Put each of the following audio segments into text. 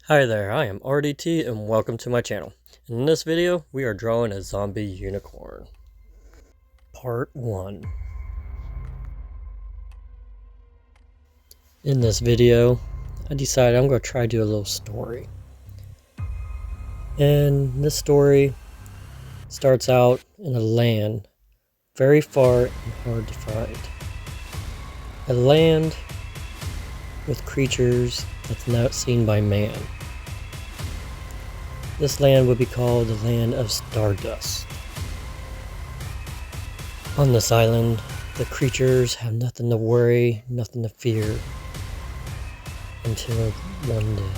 Hi there, I am RDT and welcome to my channel. In this video, we are drawing a zombie unicorn. Part 1. In this video, I decided I'm going to try to do a little story. And this story starts out in a land very far and hard to find. A land with creatures that's not seen by man. This land would be called the Land of Stardust. On this island, the creatures have nothing to worry, nothing to fear, until one day.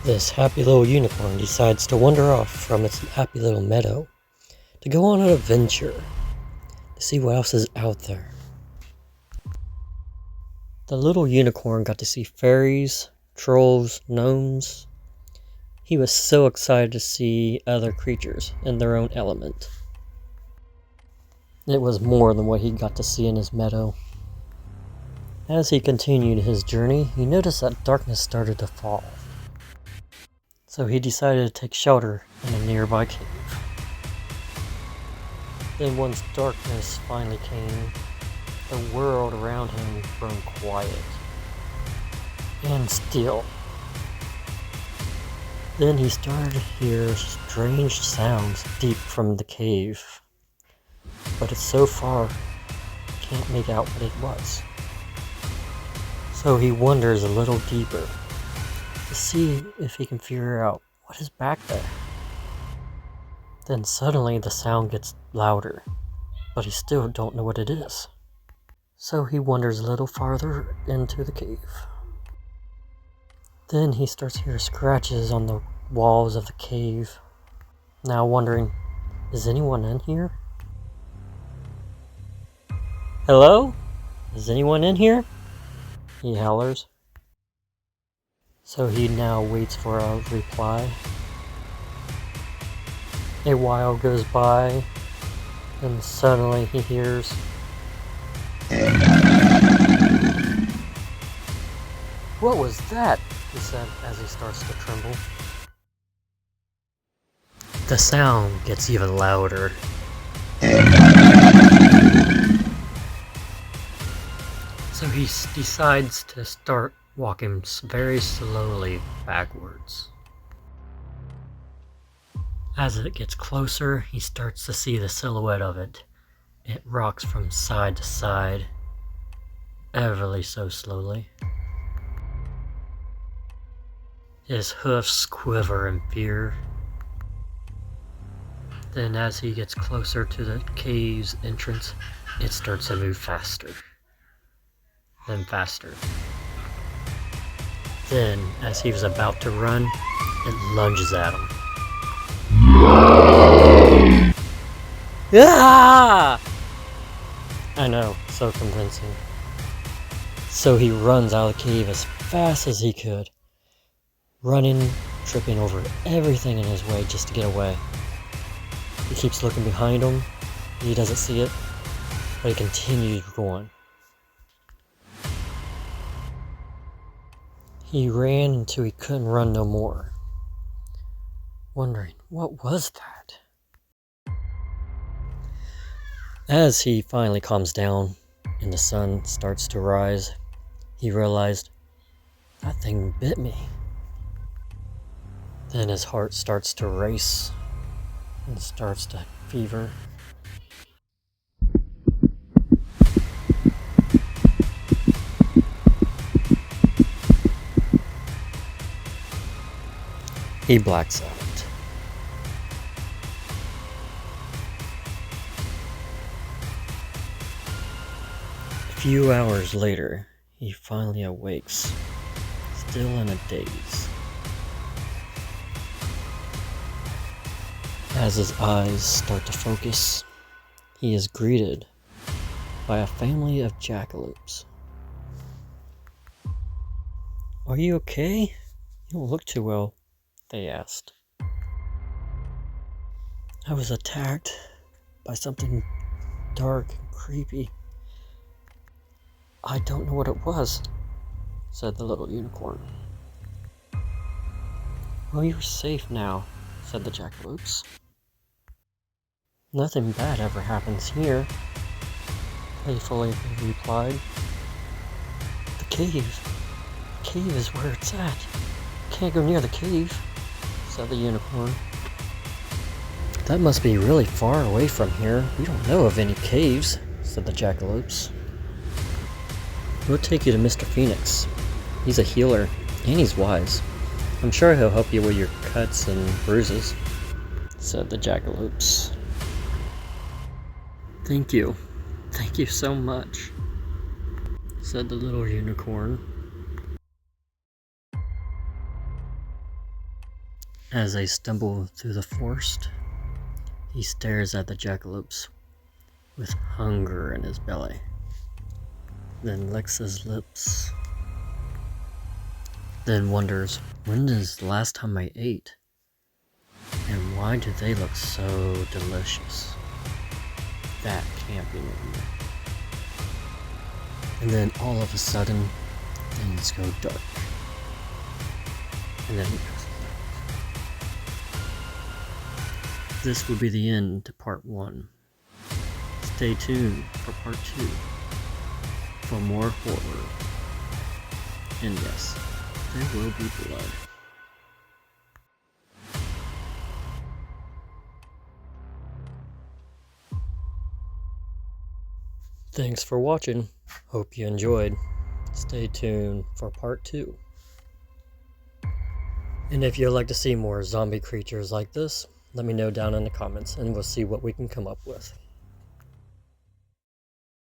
This happy little unicorn decides to wander off from its happy little meadow to go on an adventure, to see what else is out there. The little unicorn got to see fairies, trolls, gnomes. He was so excited to see other creatures in their own element. It was more than what he got to see in his meadow. As he continued his journey, he noticed that darkness started to fall. So he decided to take shelter in a nearby cave. Then once darkness finally came, the world around him grew quiet and still. Then he started to hear strange sounds deep from the cave, but it's so far, can't make out what it was. So he wanders a little deeper to see if he can figure out what is back there. Then suddenly the sound gets louder, but he still don't know what it is. So he wanders a little farther into the cave. Then he starts to hear scratches on the walls of the cave. Now wondering, is anyone in here? Hello? Is anyone in here? He hollers. So he now waits for a reply. A while goes by, and suddenly he hears, "What was that?" he said as he starts to tremble. The sound gets even louder. So he decides to start walking very slowly backwards. As it gets closer, he starts to see the silhouette of it. It rocks from side to side, ever so slowly. His hoofs quiver in fear. Then as he gets closer to the cave's entrance, it starts to move faster. Then faster. Then, as he was about to run, it lunges at him. Ah! I know, so convincing. So he runs out of the cave as fast as he could, running, tripping over everything in his way just to get away. He keeps looking behind him. He doesn't see it, but he continues going. He ran until he couldn't run no more, wondering, what was that? As he finally calms down and the sun starts to rise, he realized, that thing bit me. Then his heart starts to race and starts to fever. He blacks out. A few hours later, he finally awakes, still in a daze. As his eyes start to focus, he is greeted by a family of jackalopes. "Are you okay? You don't look too well," they asked. "I was attacked by something dark and creepy. I don't know what it was," said the little unicorn. "Well, you're safe now," said the jackalopes. "Nothing bad ever happens here," playfully they replied. "The cave. The cave is where it's at. Can't go near the cave," said the unicorn. "That must be really far away from here. We don't know of any caves," said the jackalopes. "We'll take you to Mr. Phoenix. He's a healer, and he's wise. I'm sure he'll help you with your cuts and bruises," said the jackalopes. "Thank you. Thank you so much," said the little unicorn. As they stumble through the forest, he stares at the jackalopes with hunger in his belly, then licks his lips, then wonders, when is the last time I ate? And why do they look so delicious? That can't be normal. And then all of a sudden, things go dark. And then this will be the end to part 1. Stay tuned for part 2 for more horror. And yes, there will be blood. Thanks for watching. Hope you enjoyed. Stay tuned for part 2. And if you'd like to see more zombie creatures like this, let me know down in the comments and we'll see what we can come up with.